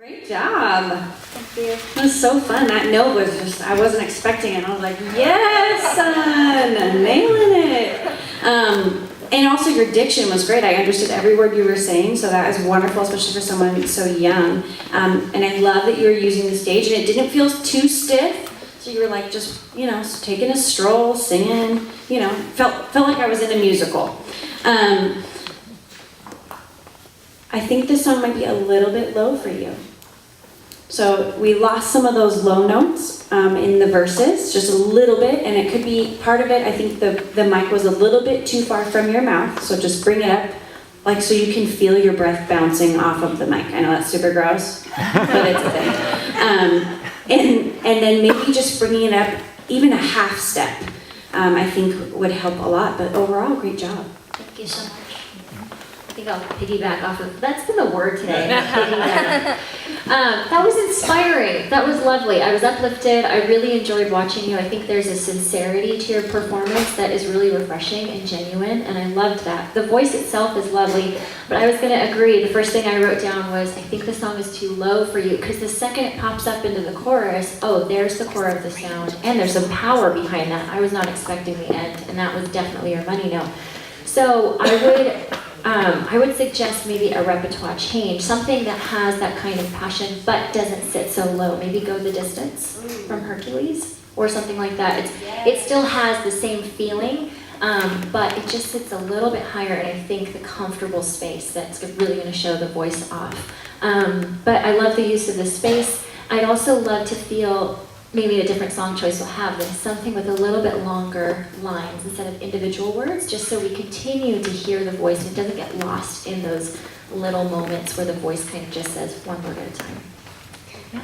Great job. Thank you. It was so fun. That note was just, I wasn't expecting it. I was like, yes, son, nailing it. And also your diction was great. I understood every word you were saying, so that is wonderful, especially for someone so young. And I love that you were using the stage and it didn't feel too stiff. So you were like just, taking a stroll, singing, felt like I was in a musical. I think this song might be a little bit low for you. So we lost some of those low notes in the verses, just a little bit, and it could be part of it. I think the mic was a little bit too far from your mouth, so just bring it up, like so you can feel your breath bouncing off of the mic. I know that's super gross, but it's a thing. And then maybe just bringing it up even a half step, I think would help a lot. But overall, great job. Thank you so much. I think I'll piggyback off of, that's been the word today, piggyback. That was inspiring. That was lovely. I was uplifted. I really enjoyed watching you. I think there's a sincerity to your performance that is really refreshing and genuine, and I loved that. The voice itself is lovely, but I was going to agree. The first thing I wrote down was, I think the song is too low for you, because the second it pops up into the chorus, oh, there's the core of the sound, and there's some power behind that. I was not expecting the end, and that was definitely your money note. So I would suggest maybe a repertoire change, something that has that kind of passion but doesn't sit so low. Maybe Go the Distance from Hercules or something like that. It still has the same feeling, but it just sits a little bit higher, and I think the comfortable space that's really going to show the voice off. But I love the use of the space. I'd also love to feel maybe a different song choice will have this, something with a little bit longer lines instead of individual words, just so we continue to hear the voice and it doesn't get lost in those little moments where the voice kind of just says one word at a time. Yeah.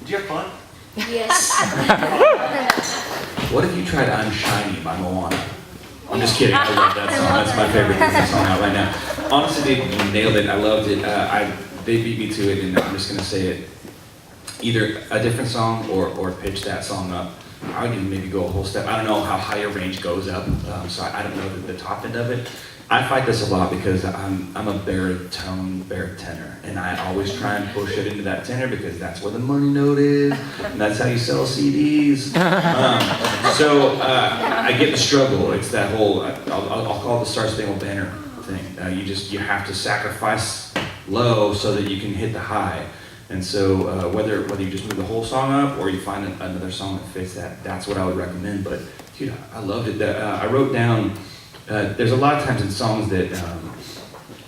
Did you have fun? Yes. What if you tried I'm Shiny by Moana? I'm just kidding, I love that song. That's my favorite Disney song out right now. Honestly, they nailed it. I loved it. They beat me to it, and I'm just going to say it. Either a different song or pitch that song up. I would even maybe go a whole step. I don't know how high your range goes up, so I don't know the top end of it. I fight this a lot because I'm a baritone, tenor, and I always try and push it into that tenor because that's where the money note is, and that's how you sell CDs. So I get the struggle. It's that whole, I'll call it the Star Spangled Banner thing. You have to sacrifice low so that you can hit the high. And so whether you just move the whole song up or you find another song that fits that, that's what I would recommend. But dude, I loved it. I wrote down, there's a lot of times in songs that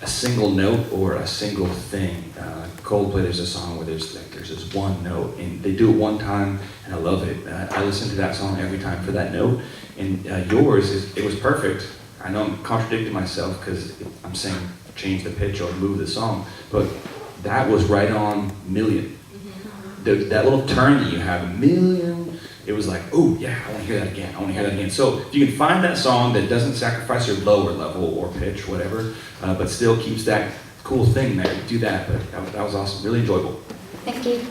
a single note or a single thing, Coldplay, there's a song where there's this one note and they do it one time and I love it. I listen to that song every time for that note. And yours, it was perfect. I know I'm contradicting myself because I'm saying change the pitch or move the song, but that was right on million. That little turn that you have, a million, it was like, oh yeah, I want to hear that again, I want to hear that again. So if you can find that song that doesn't sacrifice your lower level or pitch, whatever, but still keeps that cool thing there, do that. But that was awesome, really enjoyable. Thank you.